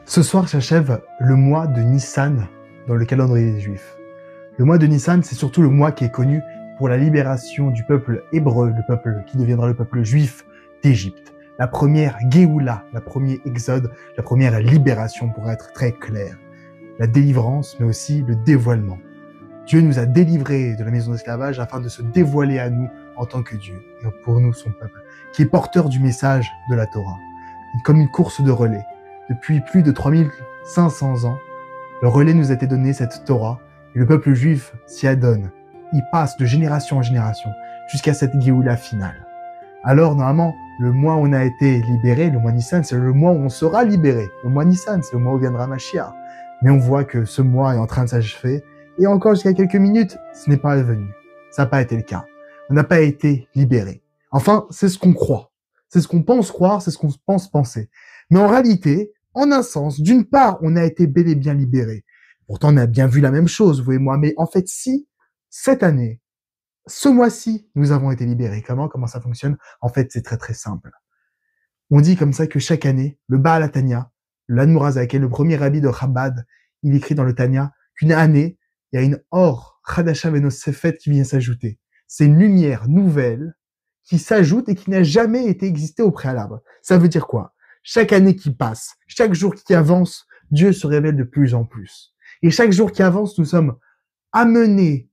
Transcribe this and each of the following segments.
Ce soir s'achève le mois de Nissan dans le calendrier des Juifs. Le mois de Nissan, c'est surtout le mois qui est connu pour la libération du peuple hébreu, le peuple qui deviendra le peuple juif d'Égypte. La première Géoula, la première exode, la première libération pour être très clair. La délivrance, mais aussi le dévoilement. Dieu nous a délivrés de la maison d'esclavage afin de se dévoiler à nous en tant que Dieu, et pour nous son peuple, qui est porteur du message de la Torah. Comme une course de relais. Depuis plus de 3500 ans, le relais nous a été donné, cette Torah, et le peuple juif s'y adonne. Il passe de génération en génération jusqu'à cette Géoula finale. Alors, normalement, le mois où on a été libéré, le mois Nissan, c'est le mois où on sera libéré. Le mois Nissan, c'est le mois où viendra Mashiach. Mais on voit que ce mois est en train de s'achever, et encore jusqu'à quelques minutes, ce n'est pas venu. Ça n'a pas été le cas. On n'a pas été libéré. Enfin, c'est ce qu'on croit. C'est ce qu'on pense croire, c'est ce qu'on pense penser. Mais en réalité, en un sens, d'une part, on a été bel et bien libéré. Pourtant, on a bien vu la même chose, vous et moi. Mais en fait, si, cette année, ce mois-ci, nous avons été libérés. Comment ça fonctionne? En fait, c'est très très simple. On dit comme ça que chaque année, le Baal HaTanya, l'Admorazak, le premier rabbi de Chabad, il écrit dans le Tanya qu'une année, il y a une or, Chadasha Venosefet, qui vient s'ajouter. C'est une lumière nouvelle qui s'ajoute et qui n'a jamais été existée au préalable. Ça veut dire quoi? Chaque année qui passe, chaque jour qui avance, Dieu se révèle de plus en plus. Et chaque jour qui avance, nous sommes amenés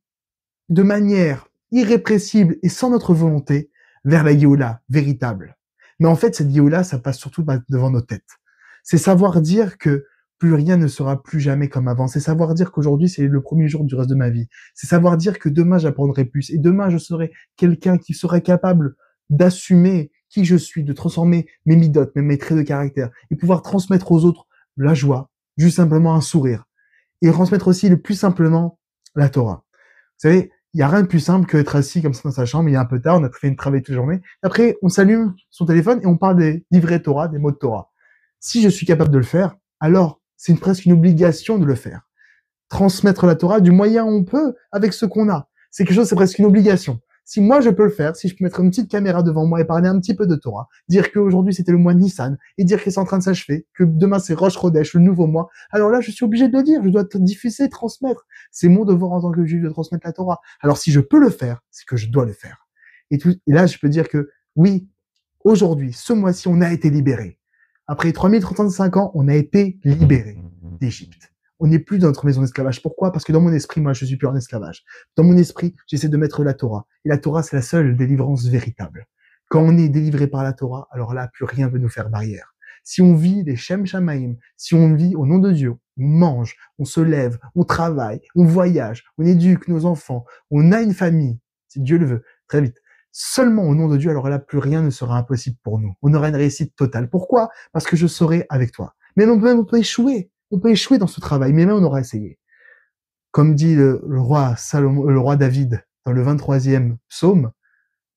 de manière irrépressible et sans notre volonté vers la Géoula véritable. Mais en fait, cette Géoula, ça passe surtout devant nos têtes. C'est savoir dire que plus rien ne sera plus jamais comme avant. C'est savoir dire qu'aujourd'hui, c'est le premier jour du reste de ma vie. C'est savoir dire que demain, j'apprendrai plus. Et demain, je serai quelqu'un qui sera capable d'assumer qui je suis, de transformer mes midotes, même mes traits de caractère, et pouvoir transmettre aux autres la joie, juste simplement un sourire. Et transmettre aussi le plus simplement la Torah. Vous savez, il n'y a rien de plus simple que d'être assis comme ça dans sa chambre, il est un peu tard, on a fait une travail toute la journée. Après, on s'allume son téléphone et on parle des livrets Torah, des mots de Torah. Si je suis capable de le faire, alors c'est presque une obligation de le faire. Transmettre la Torah du moyen où on peut avec ce qu'on a. C'est quelque chose, c'est presque une obligation. Si moi je peux le faire, si je peux mettre une petite caméra devant moi et parler un petit peu de Torah, dire qu'aujourd'hui c'était le mois de Nissan, et dire que c'est en train de s'achever, que demain c'est Rosh Chodesh, le nouveau mois, alors là je suis obligé de le dire, je dois diffuser, transmettre. C'est mon devoir en tant que juif de transmettre la Torah. Alors si je peux le faire, c'est que je dois le faire. Et là je peux dire que oui, aujourd'hui, ce mois-ci, on a été libéré. Après 3035 ans, on a été libéré d'Égypte. On n'est plus dans notre maison d'esclavage. Pourquoi? Parce que dans mon esprit, moi, je suis plus en esclavage. Dans mon esprit, j'essaie de mettre la Torah. Et la Torah, c'est la seule délivrance véritable. Quand on est délivré par la Torah, alors là, plus rien ne veut nous faire barrière. Si on vit les Shem Shamaim, si on vit au nom de Dieu, on mange, on se lève, on travaille, on voyage, on éduque nos enfants, on a une famille, si Dieu le veut, très vite. Seulement au nom de Dieu, alors là, plus rien ne sera impossible pour nous. On aura une réussite totale. Pourquoi? Parce que je serai avec toi. Mais même on peut échouer. On peut échouer dans ce travail, mais même on aura essayé. Comme dit le roi Salomon, le roi David, dans le 23e psaume,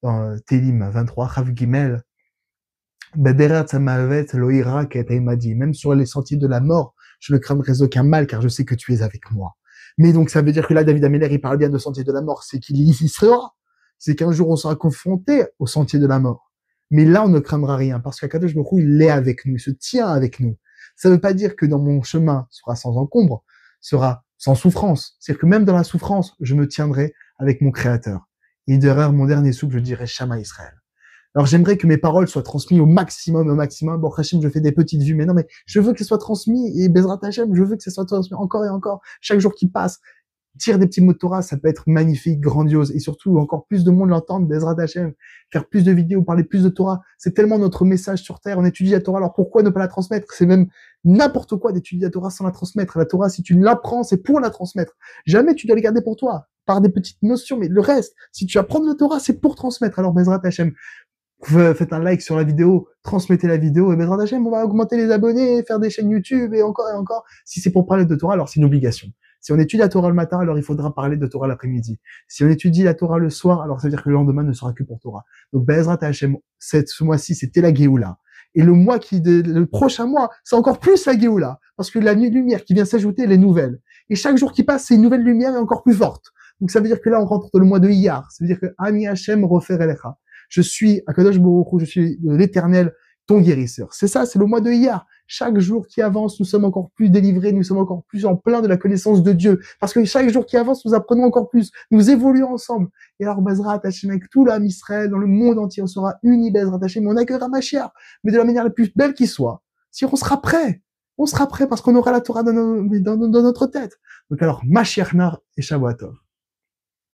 dans Télim 23, Chav Gimel, même sur les sentiers de la mort, je ne craindrai aucun mal, car je sais que tu es avec moi. Mais donc, ça veut dire que là, David Améler, il parle bien de sentier de la mort, c'est qu'il y sera. C'est qu'un jour, on sera confronté au sentier de la mort. Mais là, on ne craindra rien, parce qu'Akadosh Baruch Hu, il est avec nous, il se tient avec nous. Ça ne veut pas dire que dans mon chemin sera sans encombre, sera sans souffrance. C'est-à-dire que même dans la souffrance, je me tiendrai avec mon Créateur. Et derrière mon dernier souffle, je dirai Shama Israël. Alors j'aimerais que mes paroles soient transmises au maximum, au maximum. Bon, Hachem, je fais des petites vues, mais non, mais je veux que ce soit transmis, et Bezrat Hachem, je veux que ce soit transmis encore et encore. Chaque jour qui passe, dire des petits mots de Torah, ça peut être magnifique, grandiose, et surtout, encore plus de monde l'entendre, Bezrat Hachem, faire plus de vidéos, parler plus de Torah. C'est tellement notre message sur Terre, on étudie la Torah, alors pourquoi ne pas la transmettre? C'est même n'importe quoi d'étudier la Torah sans la transmettre. La Torah, si tu l'apprends, c'est pour la transmettre. Jamais tu dois la garder pour toi, par des petites notions, mais le reste, si tu apprends de la Torah, c'est pour transmettre. Alors Bezrat Hachem, faites un like sur la vidéo, transmettez la vidéo, et Bezrat Hachem, on va augmenter les abonnés, faire des chaînes YouTube, et encore et encore. Si c'est pour parler de Torah, alors c'est une obligation. Si on étudie la Torah le matin, alors il faudra parler de Torah l'après-midi. Si on étudie la Torah le soir, alors ça veut dire que le lendemain ne sera que pour Torah. Donc Bezrat Hachem, ce mois-ci, c'était la Géoula. Et le prochain mois, c'est encore plus la Géoula. Parce que la lumière qui vient s'ajouter, elle est nouvelle. Et chaque jour qui passe, c'est une nouvelle lumière et encore plus forte. Donc ça veut dire que là, on rentre dans le mois de Iyar. Ça veut dire que Ani Hachem refer elecha. Je suis Akadosh Baruch Hu, je suis l'Éternel ton guérisseur. C'est ça, c'est le mois de Iyar. Chaque jour qui avance, nous sommes encore plus délivrés, nous sommes encore plus en plein de la connaissance de Dieu. Parce que chaque jour qui avance, nous apprenons encore plus, nous évoluons ensemble. Et alors, Bezrat Hashem, avec tout l'âme Israël, dans le monde entier, on sera unis, Bezrat Hashem, mais on accueillera Mashiach, mais de la manière la plus belle qui soit. Si on sera prêt, parce qu'on aura la Torah dans notre tête. Donc alors, Mashiach Nar et Shavuot Tov.